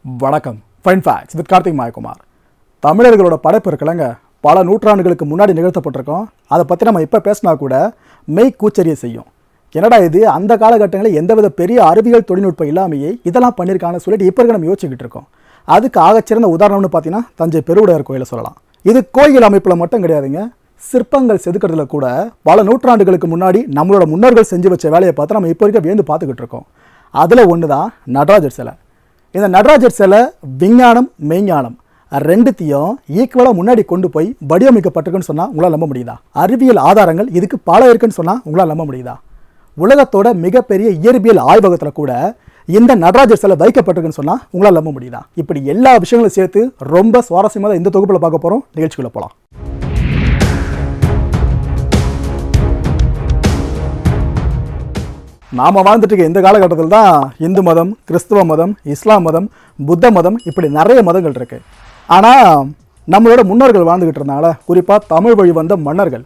வணக்கம். Fine facts with Karthik Mayakumar. தமிழர்களோட படைப்பு இருக்கலங்க, பல நூற்றாண்டுகளுக்கு முன்னாடி நிகழ்த்தப்பட்டிருக்கோம். அதை பற்றி நம்ம இப்போ பேசினா கூட மெய் கூச்சரிய செய்யும். என்னடா இது, அந்த காலகட்டங்களில் எந்தவித பெரிய அறிவியல் தொழில்நுட்பம் இல்லாமையே இதெல்லாம் பண்ணியிருக்காங்கன்னு சொல்லிட்டு இப்போ நம்ம யோசிச்சுக்கிட்டு இருக்கோம். அதுக்கு ஆகச்சிறந்த உதாரணம்னு பார்த்தீங்கன்னா தஞ்சை பெருவுடையார் கோயிலை சொல்லலாம். இது கோயில் அமைப்பில் மட்டும் கிடையாதுங்க, சிற்பங்கள் செதுக்கிறதுல கூட பல நூற்றாண்டுகளுக்கு முன்னாடி நம்மளோட முன்னோர்கள் செஞ்சு வச்ச வேலையை பார்த்து நம்ம இப்போ வரைக்கும் வியந்து பார்த்துக்கிட்டு இருக்கோம். அதில் ஒன்று தான் நடராஜர் சிலை. இந்த நடராஜர் சிலை விஞ்ஞானம் மெய்ஞானம் ரெண்டுத்தையும் ஈக்குவலாக முன்னாடி கொண்டு போய் வடிவமைக்கப்பட்டிருக்குன்னு சொன்னால் உங்களால் நம்ப முடியுதா? அறிவியல் ஆதாரங்கள் இதுக்கு பல இருக்குன்னு சொன்னால் உங்களால் நம்ப முடியுதா? உலகத்தோட மிகப்பெரிய இயற்பியல் ஆய்வகத்தில் கூட இந்த நடராஜர் சிலை வைக்கப்பட்டிருக்குன்னு சொன்னால் உங்களால் நம்ப முடியுதா? இப்படி எல்லா விஷயங்களும் சேர்த்து ரொம்ப சுவாரஸ்யமாக இந்த தொகுப்பில் பார்க்க போகிறோம். நிகழ்ச்சிக்குள்ளே போகலாம். நாம் வாழ்ந்துட்டு இருக்க இந்த காலகட்டத்தில் தான் இந்து மதம், கிறிஸ்துவ மதம், இஸ்லாம் மதம், புத்த மதம், இப்படி நிறைய மதங்கள் இருக்குது. ஆனால் நம்மளோட முன்னோர்கள் வாழ்ந்துக்கிட்டு இருந்தாங்களே, குறிப்பாக தமிழ் வழி வந்த மன்னர்கள்,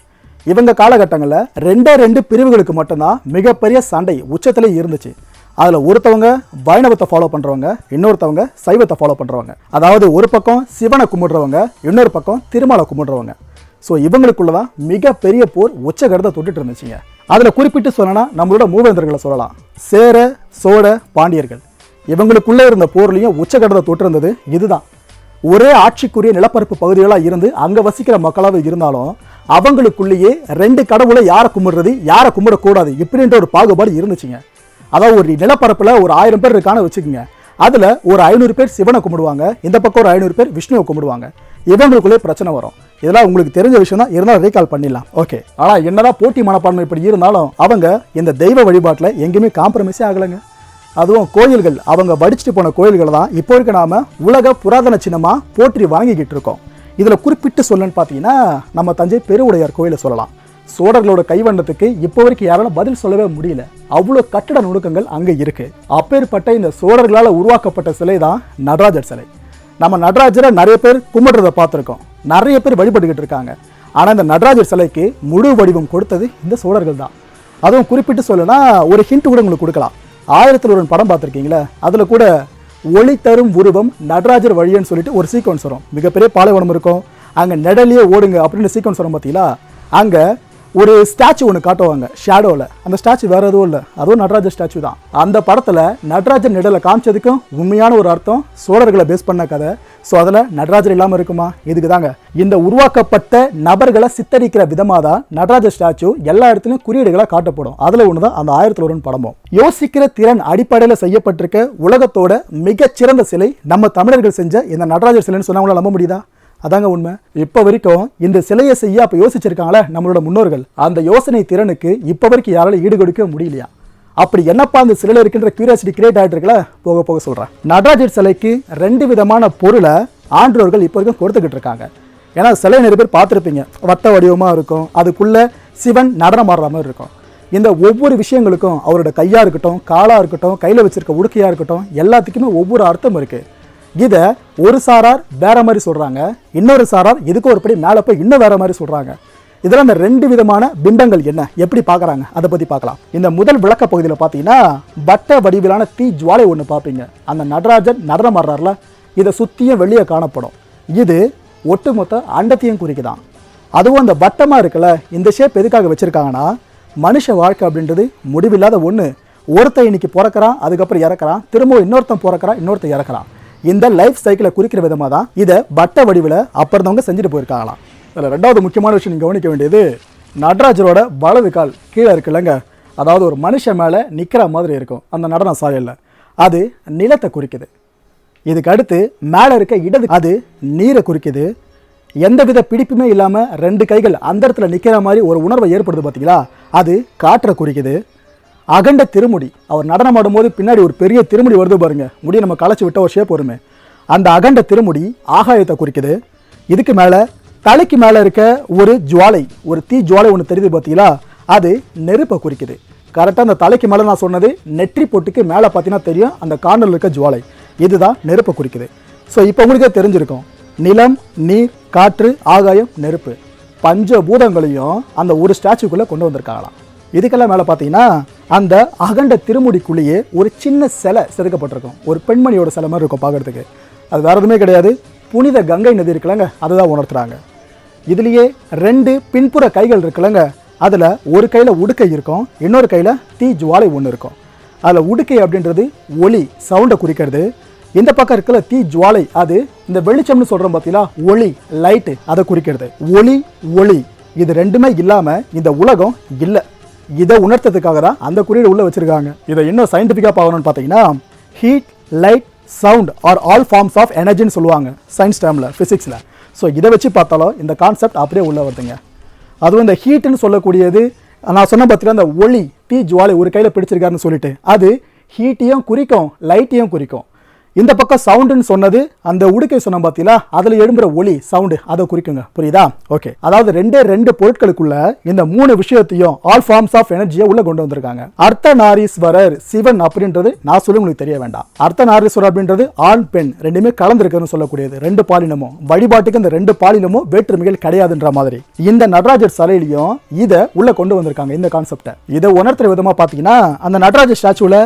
இவங்க காலகட்டங்களில் ரெண்டு பிரிவுகளுக்கு மட்டும்தான் மிகப்பெரிய சண்டை உச்சத்திலே இருந்துச்சு. அதில் ஒருத்தவங்க வைணவத்தை ஃபாலோ பண்ணுறவங்க, இன்னொருத்தவங்க சைவத்தை ஃபாலோ பண்ணுறவங்க. அதாவது ஒரு பக்கம் சிவனை கும்பிடுறவங்க, இன்னொரு பக்கம் திருமாலை கும்பிடுறவங்க. ஸோ இவங்களுக்குள்ள தான் மிகப்பெரிய போர் உச்சகரத்தை தொட்டுட்டு இருந்துச்சுங்க. அதில் குறிப்பிட்டு சொல்லணும்னா நம்மளோட மூவேந்தர்களை சொல்லலாம். சேர, சோழ, பாண்டியர்கள், இவங்களுக்குள்ளே இருந்த போர்லையும் உச்சகரத்தை தொட்டு இருந்தது இதுதான். ஒரே ஆட்சிக்குரிய நிலப்பரப்பு பகுதிகளாக இருந்து அங்கே வசிக்கிற மக்களாக இருந்தாலும் அவங்களுக்குள்ளேயே ரெண்டு கடவுளை யாரை கும்பிடுறது யாரை கும்பிடக்கூடாது இப்படின்ற ஒரு பாகுபாடு இருந்துச்சுங்க. அதாவது ஒரு நிலப்பரப்பில் ஒரு 1000 பேர் இருக்கான்னு வச்சுக்கோங்க, அதில் ஒரு 500 பேர் சிவனை கும்பிடுவாங்க, இந்த பக்கம் ஒரு 500 பேர் விஷ்ணுவை கும்பிடுவாங்க. இவங்களுக்குள்ளே பிரச்சனை வரும். இதெல்லாம் உங்களுக்கு தெரிஞ்ச விஷயம் தான், இருந்தாலும் ரீகால் பண்ணிடலாம். ஓகே, ஆனால் என்னதான் போட்டி மனப்பான்மை இப்படி இருந்தாலும் அவங்க இந்த தெய்வ வழிபாட்டில் எங்கேயுமே காம்ப்ரமைஸே ஆகலைங்க. அதுவும் கோயில்கள், அவங்க வடிச்சிட்டு போன கோயில்களை தான் இப்போ இருக்க நாம் உலக புராதன சின்னமாக போற்றி வாங்கிக்கிட்டு இருக்கோம். இதில் குறிப்பிட்டு சொல்லணும்னு பார்த்தீங்கன்னா நம்ம தஞ்சை பெருவுடையார் கோயிலை சொல்லலாம். சோழர்களோட கைவண்ணத்துக்கு இப்போ வரைக்கும் யாராலும் பதில் சொல்லவே முடியல. அவ்வளோ கட்டட நுணுக்கங்கள் அங்கே இருக்குது. அப்பேற்பட்ட இந்த சோழர்களால் உருவாக்கப்பட்ட சிலை தான் நடராஜர் சிலை. நம்ம நடராஜரை நிறைய பேர் கும்பிடுறதை பார்த்துருக்கோம், நிறைய பேர் வழிபட்டுக்கிட்டு இருக்காங்க. ஆனால் இந்த நடராஜர் சிலைக்கு முழு வடிவம் கொடுத்தது இந்த சோழர்கள் தான். அதுவும் குறிப்பிட்டு சொல்லணும்னா ஒரு ஹிண்ட் கூட உங்களுக்கு கொடுக்கலாம். 1001 படம் பார்த்துருக்கீங்களே, அதில் கூட ஒளி தரும் உருவம் நடராஜர் வழியன்னு சொல்லிட்டு ஒரு சீக்வன்ஸ் வரும். மிகப்பெரிய பாலைவனம் இருக்கும், அங்கே நெடலியே ஓடுங்க அப்படின்னு சீக்வன்ஸ் வரும் பார்த்தீங்களா. அங்கே ஒரு ஸ்டாச்சு ஒன்று காட்டுவாங்க ஷேடோவில். அந்த ஸ்டாச்சு வேறு எதுவும் இல்லை, அதுவும் நடராஜர் ஸ்டாச்சு தான். அந்த படத்தில் நடராஜர் நிழலை காமிச்சதுக்கும் உண்மையான ஒரு அர்த்தம், சோழர்களை பேஸ் பண்ண கதை. ஸோ அதில் நடராஜர் இல்லாமல் இருக்குமா? இதுக்கு தாங்க இந்த உருவாக்கப்பட்ட நபர்களை சித்தரிக்கிற விதமாக தான் நடராஜர் ஸ்டாச்சு எல்லா இடத்துலையும் குறியீடுகளாக காட்டப்படும். அதில் ஒன்று தான் அந்த 1001 படமும். யோசிக்கிற திறன் அடிப்படையில் செய்யப்பட்டிருக்க உலகத்தோட மிகச்சிறந்த சிலை நம்ம தமிழர்கள் செஞ்ச இந்த நடராஜர் சிலைன்னு சொன்னவங்களால நம்ப முடியுதா? அதாங்க உண்மை. இப்போ வரைக்கும் இந்த சிலையை செய்ய அப்போ யோசிச்சிருக்காங்களே நம்மளோட முன்னோர்கள், அந்த யோசனை திறனுக்கு இப்போ வரைக்கும் யாராலும் ஈடுகொடுக்க முடியலையா? அப்படி என்னப்பா அந்த சிலையில் இருக்கின்ற கியூரியாசிட்டி கிரியேட் ஆகிட்டு இருக்கல, போக போக சொல்கிறேன். நடராஜர் சிலைக்கு 2 விதமான பொருளை ஆன்றோர்கள் இப்போ வரைக்கும் கொடுத்துக்கிட்டு இருக்காங்க. ஏன்னா சிலை நிறைய பேர் பார்த்துருப்பீங்க, வட்ட வடிவமாக இருக்கும், அதுக்குள்ளே சிவன் நடனம் ஆடுற மாதிரி இருக்கும். இந்த ஒவ்வொரு விஷயங்களுக்கும் அவரோட கையாக இருக்கட்டும், காலாக இருக்கட்டும், கையில் வச்சிருக்க உடுக்கையாக இருக்கட்டும், எல்லாத்துக்குமே ஒவ்வொரு அர்த்தம் இருக்குது. இதை ஒரு சாரார் வேற மாதிரி சொல்கிறாங்க, இன்னொரு சாரார் இதுக்கு ஒரு படி மேலே போய் இன்னும் வேற மாதிரி சொல்கிறாங்க. இதில் அந்த 2 விதமான பிம்பங்கள் என்ன, எப்படி பார்க்குறாங்க அதை பற்றி பார்க்கலாம். இந்த முதல் விளக்க பகுதியில் பார்த்தீங்கன்னா வட்ட வடிவிலான தீ ஜுவாலை ஒன்று பார்ப்பீங்க. அந்த நடராஜன் நடனம் ஆடுறாருல, இதை சுற்றியும் வெளியே காணப்படும். இது ஒட்டுமொத்த அண்டத்தையும் குறிக்குதான். அதுவும் அந்த வட்டமாக இருக்குல்ல, இந்த ஷேப் எதுக்காக வச்சுருக்காங்கன்னா மனுஷ வாழ்க்கை அப்படின்றது முடிவில்லாத ஒன்று. ஒருத்தன் இன்னைக்கு பிறக்கிறான், அதுக்கப்புறம் இறக்குறான், திரும்ப இன்னொருத்தன் பிறக்கிறான், இன்னொருத்தன் இறக்குறான். இந்த லைஃப் சைக்கிளை குறிக்கிற விதமாக தான் இதை வட்ட வடிவில் அப்புறந்தவங்க செஞ்சுட்டு போயிருக்காங்களாம். இதில் 2வது முக்கியமான விஷயம் நீங்கள் கவனிக்க வேண்டியது, நடராஜரோட வலது கால் கீழே இருக்குல்லங்க, அதாவது ஒரு மனுஷன் மேலே நிற்கிற மாதிரி இருக்கும் அந்த நடன சாயலில், அது நிலத்தை குறிக்குது. இதுக்கு அடுத்து மேலே இருக்க இடது, அது நீரை குறிக்குது. எந்தவித பிடிப்புமே இல்லாமல் 2 கைகள் அந்த இடத்துல நிற்கிற மாதிரி ஒரு உணர்வை ஏற்படுது பார்த்தீங்களா, அது காற்றை குறிக்குது. அகண்ட திருமுடி, அவர் நடனம் ஆடும்போது பின்னாடி ஒரு பெரிய திருமுடி வருது பாருங்க, முடியை நம்ம களைச்சி விட்ட ஒரு ஷேப் வருமே, அந்த அகண்ட திருமுடி ஆகாயத்தை குறிக்குது. இதுக்கு மேலே தலைக்கு மேலே இருக்க ஒரு ஜுவாலை, ஒரு தீ ஜுவாலை ஒன்று தெரியுது பார்த்தீங்களா, அது நெருப்பை குறிக்குது. கரெக்டாக அந்த தலைக்கு மேலே நான் சொன்னது நெற்றி பொட்டுக்கு மேலே பார்த்தீங்கன்னா தெரியும் அந்த கார்னரில் இருக்க ஜுவாலை, இதுதான் நெருப்பை குறிக்குது. ஸோ இப்போ உங்களுக்கே தெரிஞ்சிருக்கும், நிலம், நீர், காற்று, ஆகாயம், நெருப்பு, பஞ்சபூதங்களையும் அந்த ஒரு ஸ்டாச்சுக்குள்ளே கொண்டு வந்திருக்காங்களாம். இதுக்கெல்லாம் மேலே பார்த்தீங்கன்னா அந்த அகண்ட திருமுடிக்குள்ளேயே ஒரு சின்ன சிலை செதுக்கப்பட்டிருக்கும். ஒரு பெண்மணியோட சிலை மாதிரி இருக்கும் பார்க்குறதுக்கு. அது வேறு எதுவுமே கிடையாது, புனித கங்கை நதி இருக்குல்லங்க, அதுதான் உணர்த்துறாங்க. இதுலேயே 2 பின்புற கைகள் இருக்குல்லங்க, அதில் ஒரு கையில் உடுக்கை இருக்கும், இன்னொரு கையில் தீ ஜுவாலை ஒன்று இருக்கும். அதில் உடுக்கை அப்படின்றது ஒளி, சவுண்டை குறிக்கிறது. இந்த பக்கம் இருக்கிற தீ ஜுவாலை அது இந்த வெளிச்சம்னு சொல்கிறோம் பார்த்தீங்களா, ஒளி, லைட்டு, அதை குறிக்கிறது. ஒளி ஒளி இது ரெண்டுமே இல்லாமல் இந்த உலகம் இல்லை. இதை உணர்த்ததுக்காக தான் அந்த குறியீடு உள்ளே வச்சுருக்காங்க. இதை இன்னும் சயின்டிஃபிக்காக பார்க்கணும்னு பார்த்தீங்கன்னா, heat, light, sound are all forms of எனர்ஜின்னு சொல்லுவாங்க சயின்ஸ் டேர்மில், ஃபிசிக்ஸில். ஸோ இதை வச்சு பார்த்தாலும் இந்த கான்செப்ட் அப்படியே உள்ளே வருதுங்க. அதுவும் இந்த ஹீட்டுன்னு சொல்லக்கூடியது, நான் சொன்ன பார்த்தீங்கன்னா இந்த ஒளி, தீ ஜுவாலை ஒரு கையில் பிடிச்சிருக்காருன்னு சொல்லிட்டு, அது ஹீட்டையும் குறிக்கும், லைட்டையும் குறிக்கும். இந்த பக்கம் சவுண்டுன்னு சொன்னது அந்த உடுக்கை சொன்ன பார்த்தீங்களா, அதில் எழும்புற ஒளி, சவுண்டு, அதை குறிக்குங்க. புரியுதா? ஓகே. அதாவது 2 பொருட்களுக்குள்ள இந்த 3 விஷயத்தையும் ஆல் ஃபார்ம்ஸ் ஆஃப் எனர்ஜியை உள்ள கொண்டு வந்திருக்காங்க. அர்த்தநாரீஸ்வரர் சிவன் அப்படின்றது நான் சொல்லி உங்களுக்கு தெரிய வேண்டாம். அர்த்தநாரீஸ்வரர் அப்படின்றது ஆண் பெண் ரெண்டுமே கலந்துருக்குன்னு சொல்லக்கூடியது. 2 பாலினமும் வழிபாட்டுக்கு இந்த 2 பாலினமும் வேற்றுமைகள் கிடையாதுன்ற மாதிரி இந்த நடராஜர் சிலையிலையும் இதை உள்ள கொண்டு வந்திருக்காங்க. இந்த கான்செப்டை இதை உணர்த்துற விதமா பார்த்தீங்கன்னா, அந்த நடராஜர் ஸ்டாச்சுவில்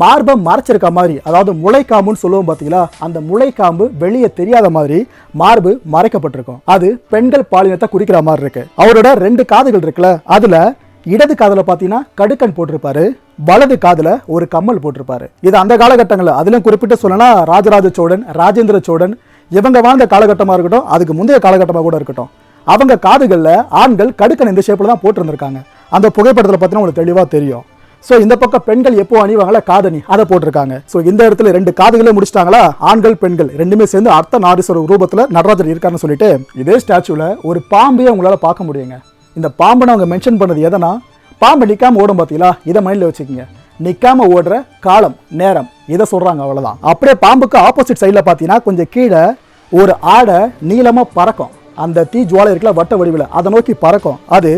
மார்பம் மறைச்சிருக்க மாதிரி, அதாவது முளைக்காம்புன்னு சொல்லுவோம் பார்த்தீங்களா, அந்த முளைக்காம்பு வெளியே தெரியாத மாதிரி மார்பு மறைக்கப்பட்டிருக்கும். அது பெண்கள் பாலினத்தை குறிக்கிற மாதிரி இருக்கு. அவரோட 2 காதுகள் இருக்குல்ல, அதுல இடது காதுல பார்த்தீங்கன்னா கடுக்கன் போட்டிருப்பாரு, வலது காதுல ஒரு கம்மல் போட்டிருப்பாரு. இது அந்த காலகட்டங்களில் அதிலும் குறிப்பிட்டு சொல்லனா ராஜராஜ சோழன், ராஜேந்திர சோழன் இவங்க வாழ்ந்த காலகட்டமாக இருக்கட்டும், அதுக்கு முந்தைய காலகட்டமாக கூட இருக்கட்டும், அவங்க காதுகளில் ஆண்கள் கடுக்கன் இந்த ஷேப்பில் தான் போட்டிருந்திருக்காங்க. அந்த புகைப்படத்தில் பார்த்தீங்கன்னா உங்களுக்கு தெளிவாக தெரியும். ஸோ இந்த பக்கம் பெண்கள் எப்போ அணிவாங்களா, காதணி, அதை போட்டிருக்காங்க. ஸோ இந்த இடத்துல 2 காதுகளே முடிச்சிட்டாங்களா, ஆண்கள் பெண்கள் ரெண்டுமே சேர்ந்து அர்த்தநாரீஸ்வரர் ரூபத்தில் நடராஜர் இருக்காருன்னு சொல்லிட்டு இதே ஸ்டாச்சுவில் ஒரு பாம்பையே உங்களால் பார்க்க முடியுங்க. இந்த பாம்பை அவங்க மென்ஷன் பண்ணது எதனா, பாம்பு நிற்காம ஓடும் பார்த்தீங்களா, இதை மைண்டில் வச்சுக்கோங்க. நிற்காம ஓடுற காலம், நேரம், இதை சொல்கிறாங்க, அவ்வளோதான். அப்படியே பாம்புக்கு ஆப்போசிட் சைடில் பார்த்தீங்கன்னா கொஞ்சம் கீழே ஒரு ஆடை நீளமாக பறக்கும். அந்த தீ ஜுவாலை இருக்கல வட்ட வடிவில் அதை நோக்கி பறக்கும். அது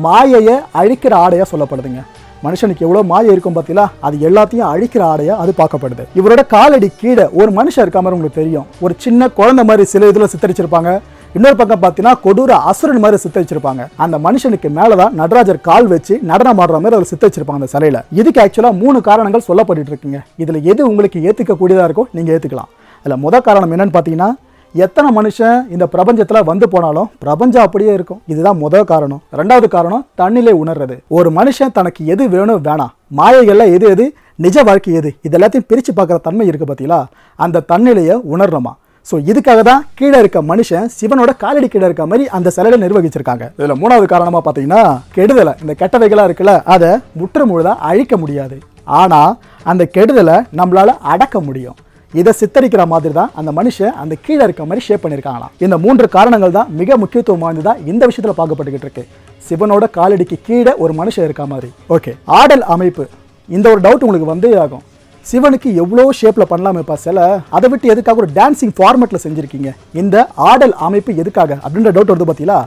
மாயையை அழிக்கிற ஆடையாக சொல்லப்படுதுங்க. மனுஷனுக்கு எவ்வளோ மாயை இருக்கும் பார்த்தீங்களா, அது எல்லாத்தையும் அழிக்கிற ஆடையா அது பார்க்கப்படுது. இவரோட காலடி கீழே ஒரு மனுஷன் இருக்க மாதிரி உங்களுக்கு தெரியும். ஒரு சின்ன குழந்தை மாதிரி சில இதில் சித்தரிச்சிருப்பாங்க. இன்னொரு பக்கம் பார்த்தீங்கன்னா கொடூர அசுரன் மாதிரி சித்தரிச்சிருப்பாங்க. அந்த மனுஷனுக்கு மேலதான் நடராஜர் கால் வச்சு நடனம் ஆடுற மாதிரி அவர் சித்தரிச்சிருப்பாங்க அந்த சிலையில. இதுக்கு ஆக்சுவலா 3 காரணங்கள் சொல்லப்பட்டு இருக்குங்க. இதுல எது உங்களுக்கு ஏத்துக்க கூடியதா இருக்கோ நீங்க ஏத்துக்கலாம். அதுல முதல் காரணம் என்னன்னு பார்த்தீங்கன்னா, எத்தனை மனுஷன் இந்த பிரபஞ்சத்தில் வந்து போனாலும் பிரபஞ்சம் அப்படியே இருக்கும். இதுதான் முதல் காரணம். 2வது காரணம் தன்னிலை உணர்றது. ஒரு மனுஷன் தனக்கு எது வேணும் வேணாம், மாயைகள்ல எது எது நிஜ வாழ்க்கை எது, இது எல்லாத்தையும் பிரித்து பார்க்குற தன்மை இருக்குது பார்த்தீங்களா, அந்த தன்னிலையை உணரணுமா. ஸோ இதுக்காக தான் கீழே இருக்க மனுஷன் சிவனோட காலடி கீழே இருக்க மாதிரி அந்த சிலையில நிர்வகிச்சிருக்காங்க. இதில் 3வது காரணமாக பார்த்தீங்கன்னா, கெடுதலை, இந்த கெட்டவைகளாக இருக்குல்ல, அதை முற்றுமுழுதாக அழிக்க முடியாது. ஆனால் அந்த கெடுதலை நம்மளால அடக்க முடியும். இதை சித்தரிக்கிற மாதிரி தான் அந்த மனுஷன் அந்த கீழே இருக்க மாதிரி ஷேப் பண்ணியிருக்காங்களாம். இந்த 3 காரணங்கள் தான் மிக முக்கியத்துவம் வாய்ந்ததா இந்த விஷயத்தில் பார்க்கப்பட்டுக்கிட்டு இருக்கு. சிவனோட காலடிக்கு கீழே ஒரு மனுஷன் இருக்க மாதிரி. ஓகே, ஆடல் அமைப்பு, இந்த ஒரு டவுட் உங்களுக்கு வந்தே ஆகும். சிவனுக்கு எவ்வளோ ஷேப்பில் பண்ணலாமேப்பா சில, அதை விட்டு எதுக்காக ஒரு டான்சிங் ஃபார்மேட்டில் செஞ்சுருக்கீங்க, இந்த ஆடல் அமைப்பு எதுக்காக அப்படின்ற டவுட் வருது பார்த்தீங்களா.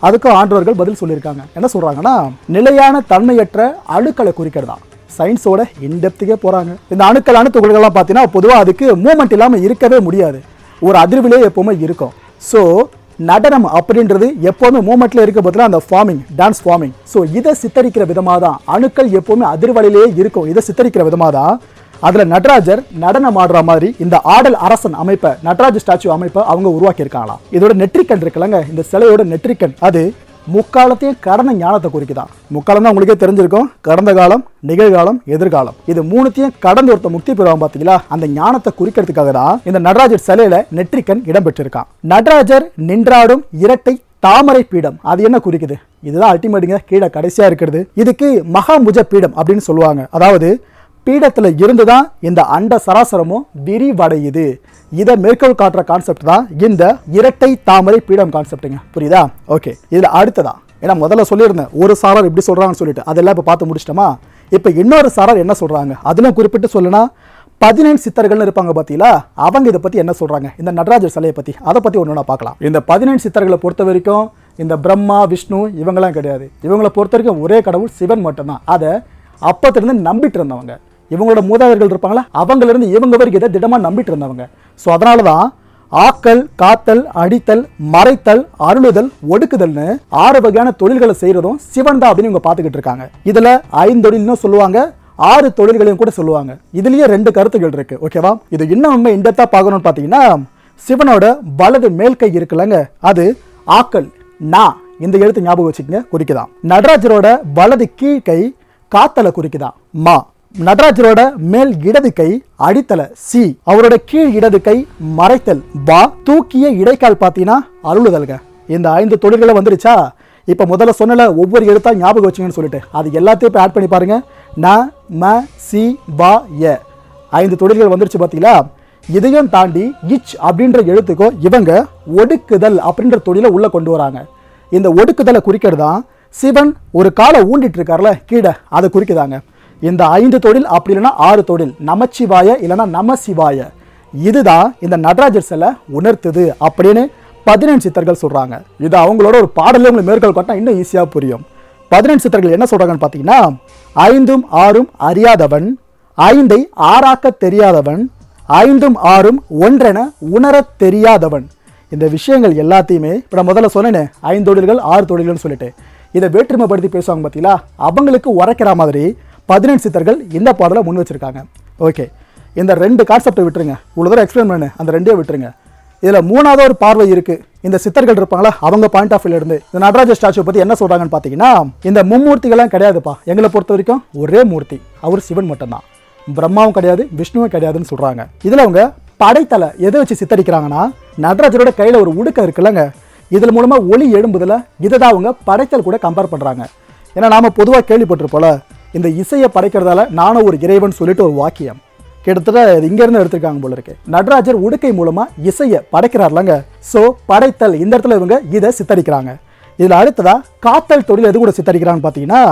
அதுக்கும் ஆண்டவர்கள் பதில் சொல்லியிருக்காங்க. என்ன சொல்கிறாங்கன்னா, நிலையான தன்மையற்ற அணுக்களை குறிக்கிறதா. சயின்ஸோட இன்டெப்த்துக்கே போகிறாங்க. இந்த அணுக்களான துகள்கள்லாம் பார்த்தீங்கன்னா பொதுவாக அதுக்கு மூமெண்ட் இல்லாமல் இருக்கவே முடியாது, ஒரு அதிர்விலே எப்போவுமே இருக்கும். ஸோ நடனம் அப்படின்றது எப்போவுமே மூமெண்ட்டில் இருக்க பதிலாக அந்த ஃபார்மிங், டான்ஸ் ஃபார்மிங். ஸோ இதை சித்தரிக்கிற விதமாக தான் அணுக்கள் எப்போவுமே அதிர்வலையிலே இருக்கும். இதை சித்தரிக்கிற விதமாக தான் அதில் நடராஜர் நடனம் ஆடுற மாதிரி இந்த ஆடல் அரசன் அமைப்பை, நடராஜர் ஸ்டாச்சு அமைப்பை அவங்க உருவாக்கியிருக்காங்களாம். இதோட நெற்றிக்கண் இருக்குல்லங்க, இந்த சிலையோட நெற்றிக்கண் அது முக்காலத்தையும் கடந்த ஞானத்தை குறிக்குதான். முக்காலம் தான் உங்களுக்கே தெரிஞ்சிருக்கும், கடந்த காலம், நிகழ்காலம், எதிர்காலம், இது 3த்தையும் கடந்து ஒருத்த முக்தி பெறுவாங்க பார்த்தீங்களா, அந்த ஞானத்தை குறிக்கிறதுக்காக தான் இந்த நடராஜர் சிலையில நெற்றிக்கண் இடம்பெற்றிருக்கான். நடராஜர் நின்றாடும் இரட்டை தாமரை பீடம், அது என்ன குறிக்குது, இதுதான் அல்டிமேட்டுங்க, கீழே கடைசியா இருக்கிறது. இதுக்கு மகாமுஜ பீடம் அப்படின்னு சொல்லுவாங்க. அதாவது பீடத்துல இருந்துதான் இந்த அண்ட சராசரமும் விரிவடையுது. இதை மேற்கோள் காட்டுற கான்செப்ட் தான் இந்த இரட்டை தாமரை பீடம் கான்செப்டுங்க. புரியுதா? ஓகே, இதுல அடுத்ததான், ஏன்னா முதல்ல சொல்லியிருந்தேன் ஒரு சாரார் இப்படி சொல்றாங்கன்னு சொல்லிட்டு, அதெல்லாம் இப்போ பார்த்து முடிச்சிட்டோமா. இப்போ இன்னொரு சாரார் என்ன சொல்றாங்க, அதெல்லாம் குறிப்பிட்டு சொல்லுனா 14 சித்தர்கள்னு இருப்பாங்க பார்த்தீங்களா, அவங்க இதை பற்றி என்ன சொல்றாங்க, இந்த நடராஜர் சிலையை பற்றி, அதை பற்றி ஒன்று பார்க்கலாம். இந்த 14 சித்தர்களை பொறுத்த வரைக்கும் இந்த பிரம்மா, விஷ்ணு இவங்கெல்லாம் கிடையாது. இவங்களை பொறுத்த வரைக்கும் ஒரே கடவுள் சிவன் மட்டும்தான். அதை அப்பத்திலிருந்து நம்பிட்டு இருந்தவங்க. இவங்களோட மூதாதையர்கள் இருப்பாங்களா, அவங்களிருந்து இவங்க வரைக்கும் இதை திடமாக நம்பிட்டு இருந்தவங்க. ஸோ அதனால தான் ஆக்கல், காத்தல், அடித்தல், மறைத்தல், அருளுதல், ஒடுக்குதல்னு 6 வகையான தொழில்களை செய்யறதும் சிவன் தான் அப்படின்னு இவங்க பார்த்துக்கிட்டு இருக்காங்க. இதுல 5 தொழில்னு சொல்லுவாங்க, 6 தொழில்களையும் கூட சொல்லுவாங்க. இதுலயே 2 கருத்துக்கள் இருக்கு. ஓகேவா? இது இன்னும் நம்ம இன்டெப்தா பார்க்கணும்னு பார்த்தீங்கன்னா, சிவனோட வலது மேல் கை இருக்குல்லங்க, அது ஆக்கல், நா இந்த எழுத்து ஞாபகம் வச்சுக்கங்க, குறிக்குதான். நடராஜரோட வலது கீழ்கை காத்தலை குறிக்குதான், மா. நடராஜரோட மேல் இடது கை அடித்தல, சி. அவரோட கீழ் இடது கை மறைத்தல், பா. தூக்கிய இடைக்கால் பார்த்தீங்கன்னா அருளுதல்க. இந்த 5 தொழில்களை வந்துருச்சா? இப்போ முதல்ல சொன்னல ஒவ்வொரு எழுத்தா ஞாபகம் வச்சுங்கன்னு சொல்லிட்டு, அது எல்லாத்தையும் இப்போ ஆட் பண்ணி பாருங்க. ந, ம, சி, பா, ய 5 தொழில்கள் வந்துருச்சு பார்த்தீங்களா? இதையும் தாண்டி இச் அப்படின்ற எழுத்துக்கோ இவங்க ஒடுக்குதல் அப்படின்ற தொழிலை உள்ள கொண்டு வராங்க. இந்த ஒடுக்குதலை குறிக்கிறதான் சிவன் ஒரு காலை ஊண்டிட்டு இருக்கார்ல கீழே, அதை குறிக்குதாங்க. இந்த 5 தொழில் அப்படி இல்லைன்னா 6 தொழில், நமச்சிவாய இல்லைன்னா நமசிவாய, இதுதான் இந்த நடராஜர் சிலை உணர்த்துது அப்படின்னு 17 சித்தர்கள் சொல்றாங்க. இது அவங்களோட ஒரு பாடலே உங்களுக்கு மேற்கோள் காட்டினா இன்னும் ஈஸியாக புரியும். 17 சித்தர்கள் என்ன சொல்றாங்கன்னு பார்த்தீங்கன்னா, 5ம் 6ம் அறியாதவன், 5ஐ 6ஆக்க தெரியாதவன், 5ம் 6ம் ஒன்றென உணரத் தெரியாதவன். இந்த விஷயங்கள் எல்லாத்தையுமே இப்போ நான் முதல்ல சொன்னேனே 5 தொழில்கள் 6 தொழில்கள்னு சொல்லிட்டு, இதை வேற்றுமைப்படுத்தி பேசுவாங்க பார்த்தீங்களா, அவங்களுக்கு உரைக்கிற மாதிரி 17 சித்தர்கள் இந்த பாடலை முன் வச்சிருக்காங்க. ஓகே, இந்த 2 கான்செப்டை விட்டுருங்க, இவ்வளோ தூரம் எக்ஸ்பிளைன் பண்ணு, அந்த 2 விட்டுருங்க. இதில் 3வது ஒரு பார்வை இருக்கு. இந்த சித்தர்கள் இருப்பாங்களா, அவங்க பாயிண்ட் ஆஃப் வியூல இருந்து இந்த நடராஜர் ஸ்டாச்சுவை பற்றி என்ன சொல்றாங்கன்னு பார்த்தீங்கன்னா, இந்த மும்மூர்த்திகள்லாம் கிடையாதுப்பா, எங்களை பொறுத்த வரைக்கும் ஒரே மூர்த்தி, அவர் சிவன் மட்டும்தான். பிரம்மாவும் கிடையாது, விஷ்ணுவும் கிடையாதுன்னு சொல்றாங்க. இதில் அவங்க படைத்தலை எதை வச்சு சித்தரிக்கிறாங்கன்னா, நடராஜரோட கையில் ஒரு உடுக்க இருக்குல்லங்க, இதில் மூலமாக ஒளி எழும்புதில் இதை தான் அவங்க படைத்தல் கூட கம்பேர் பண்ணுறாங்க. ஏன்னா நாம் பொதுவாக கேள்விப்பட்டிருப்போல, இந்த இசையை படைக்கிறதால நானும் ஒரு இறைவன் சொல்லிட்டு ஒரு வாக்கியம் கிட்டத்தட்ட இங்கேருந்து எடுத்திருக்காங்க போல இருக்கு. நடராஜர் உடுக்கை மூலமாக இசையை படைக்கிறார்லங்க, ஸோ படைத்தல் இந்த இடத்துல இவங்க இதை சித்தரிக்கிறாங்க. இதில் அடுத்ததா காத்தல் தொழில் எது கூட சித்தரிக்கிறான்னு பார்த்தீங்கன்னா,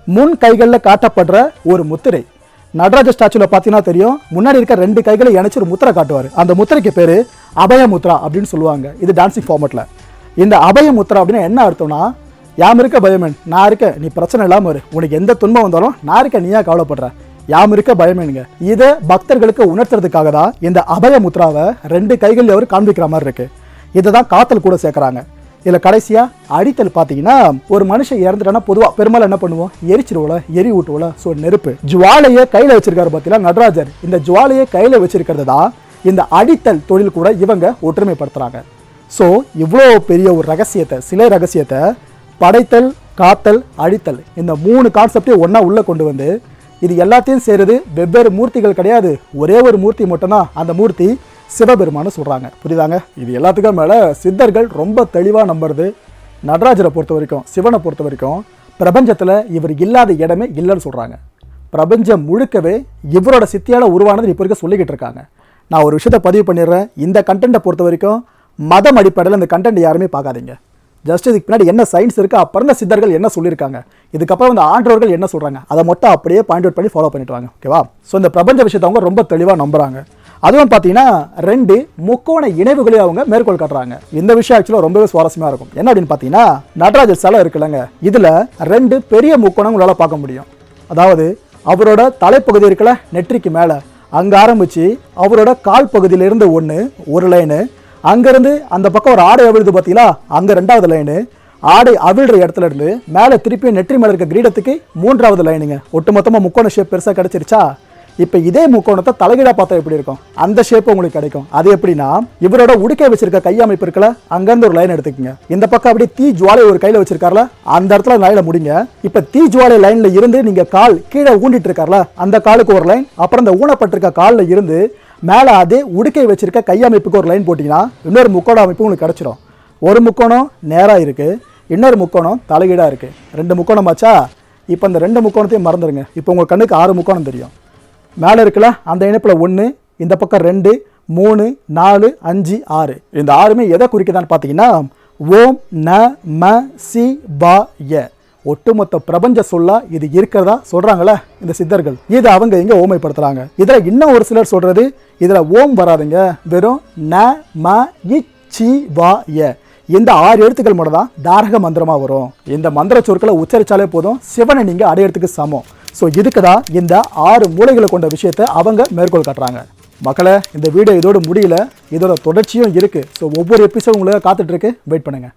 முன் கைகளில் காட்டப்படுற ஒரு முத்திரை. நடராஜர் ஸ்டாச்சுல பார்த்தீங்கன்னா தெரியும், முன்னாடி இருக்க 2 கைகளை இணைச்சு ஒரு முத்திரை காட்டுவார். அந்த முத்திரைக்கு பேர் அபய முத்ரா அப்படின்னு சொல்லுவாங்க. இது டான்சிங் ஃபார்மேட்டில். இந்த அபய முத்ரா அப்படின்னு என்ன அர்த்தம்னா, யாம் இருக்க பயமேன், நான் இருக்க நீ பிரச்சனை இல்லாமல் இரு, உனக்கு எந்த துன்பம் வந்தாலும் நான் இருக்க நீயா கவலைப்படுற, யாம் இருக்க பயமேனுங்க. இதை பக்தர்களுக்கு உணர்த்துறதுக்காக தான் இந்த அபய முத்ராவை 2 கைகள் அவர் காண்பிக்கிற மாதிரி இருக்கு. இதை தான் காத்தல் கூட சேர்க்குறாங்க. இதில் கடைசியாக அடித்தல் பார்த்தீங்கன்னா, ஒரு மனுஷன் இறந்துட்டானா பொதுவாக பெரும்பாலும் என்ன பண்ணுவோம், எரிச்சிருவோல, எரி ஊட்டுவோல, ஸோ நெருப்பு. ஜுவாலையை கையில் வச்சிருக்காரு பார்த்தீங்கன்னா நடராஜர், இந்த ஜுவாலையை கையில் வச்சிருக்கிறது தான் இந்த அடித்தல் தொழில் கூட இவங்க ஒற்றுமைப்படுத்துகிறாங்க. ஸோ இவ்வளோ பெரிய ஒரு ரகசியத்தை, சிலை ரகசியத்தை படைத்தல், காத்தல், அழித்தல் இந்த 3 கான்செப்டையும் ஒன்றா உள்ளே கொண்டு வந்து, இது எல்லாத்தையும் செய்கிறது வெவ்வேறு மூர்த்திகள் கிடையாது, ஒரே ஒரு மூர்த்தி மட்டும்தான். அந்த மூர்த்தி சிவபெருமானு சொல்கிறாங்க. புரியுதாங்க? இது எல்லாத்துக்கும் மேலே சித்தர்கள் ரொம்ப தெளிவாக நம்புறது, நடராஜரை பொறுத்த வரைக்கும், சிவனை பொறுத்த வரைக்கும் பிரபஞ்சத்தில் இவர் இல்லாத இடமே இல்லைன்னு சொல்கிறாங்க. பிரபஞ்சம் முழுக்கவே இவரோட சித்தியால் உருவானது இப்போ இருக்க சொல்லிக்கிட்டு இருக்காங்க. நான் ஒரு விஷயத்தை பதிவு பண்ணிடுறேன், இந்த கண்டென்ட்டை பொறுத்த வரைக்கும் மதம் அடிப்படையில் இந்த கண்டென்ட் யாருமே பார்க்காதீங்க. ஜஸ்ட் இதுக்கு பின்னாடி என்ன சயின்ஸ் இருக்குது, அப்புறம் இந்த சித்தர்கள் என்ன சொல்லியிருக்காங்க, இதுக்கப்புறம் இந்த ஆண்டவர்கள் என்ன சொல்கிறாங்க, அதை மட்டும் அப்படியே பாயிண்ட் அவுட் பண்ணி ஃபாலோ பண்ணிட்டு வாங்க. ஓகேவா? ஸோ இந்த பிரபஞ்ச விஷயத்தை அவங்க ரொம்ப தெளிவாக நம்புகிறாங்க. அதுவும் பார்த்தீங்கன்னா 2 முக்கோண இணைவுகளையும் அவங்க மேற்கோள் காட்டுறாங்க. இந்த விஷயம் ஆக்சுவலாக ரொம்பவே சுவாரஸ்யமாக இருக்கும். என்ன அப்படின்னு பார்த்தீங்கன்னா, நடராஜர் சிலை இருக்குல்லங்க, இதில் 2 பெரிய முக்கோணம் உங்களால் பார்க்க முடியும். அதாவது அவரோட தலைப்பகுதி இருக்குல்ல, நெற்றிக்கு மேலே அங்கே ஆரம்பித்து அவரோட கால் பகுதியிலிருந்து ஒரு லைனு, அங்கேருந்து அந்த பக்கம் ஒரு ஆடை அவிழ்து பார்த்தீங்களா, அங்கே 2வது லைனு, ஆடை அவிழ்ற இடத்துல இருந்து மேலே திருப்பி நெற்றி மேலே இருக்க கிரீடத்துக்கு 3வது லைனுங்க. ஒட்டுமொத்தமாக முக்கோண ஷேப் பெருசாக கிடச்சிருச்சா? இப்போ இதே முக்கோணத்தை தலைகீழாக பார்த்தா எப்படி இருக்கும், அந்த ஷேப் உங்களுக்கு கிடைக்கும். அது எப்படின்னா, இவரோட உடுக்கை வச்சிருக்க கையமைப்பு இருக்குல்ல, அங்கேருந்து ஒரு லைன் எடுத்துக்கோங்க. இந்த பக்கம் அப்படியே தீ ஜுவாலை ஒரு கையில் வச்சிருக்காருல, அந்த இடத்துல லைனில் முடிங்க. இப்போ தீ ஜுவாலை லைனில் இருந்து நீங்கள் கால் கீழே ஊண்டிட்டு இருக்காருல, அந்த காலுக்கு ஒரு லைன், அப்புறம் இந்த ஊனப்பட்டிருக்க காலில் இருந்து மேலே அதே உடுக்கை வச்சிருக்க கையமைப்புக்கு ஒரு லைன் போட்டிங்கன்னா இன்னொரு முக்கோண அமைப்பு உங்களுக்கு கிடச்சிடும். ஒரு முக்கோணம் நேராக இருக்குது, இன்னொரு முக்கோணம் தலைகீழாக இருக்குது. 2 முக்கோணம் ஆச்சா? இப்போ இந்த 2 முக்கோணத்தையும் மறந்துடுங்க. இப்போ உங்கள் கண்ணுக்கு 6 முக்கோணம் தெரியும். மேலே இருக்குல்ல, அந்த இணைப்பில் 1, இந்த பக்கம் 2, 3, 4, 5, 6. இந்த 6மே எதை குறிக்குதான்னு பார்த்தீங்கன்னா, ஓம் ந ம சி பா ய. ஒட்டுமொத்த பிரபஞ்ச சொல்லா இது இருக்கிறதா சொல்றாங்களே இந்த சித்தர்கள், இது அவங்க இங்க ஓமைப்படுத்துறாங்க. இதுல இன்னும் ஒரு சிலர் சொல்றது, இதுல ஓம் வராதுங்க, வெறும் ந ம சி பா ய. இந்த 6 எழுத்துக்கள் மட்டும் தான் தாரக மந்திரமா வரும். இந்த மந்திர சொற்களை உச்சரிச்சாலே போதும், சிவனை நீங்க அடையறதுக்கு சமம். ஸோ இதுக்கு தான் இந்த 6 மூலைகளை கொண்ட விஷயத்தை அவங்க மேற்கோள் காட்டுறாங்க. மக்களே, இந்த வீடியோ இதோடு முடியல, இதோட தொடர்ச்சியும் இருக்குது. ஸோ ஒவ்வொரு எபிசோடு உங்களுக்காக காத்துட்ருக்கு. வெயிட் பண்ணுங்கள்.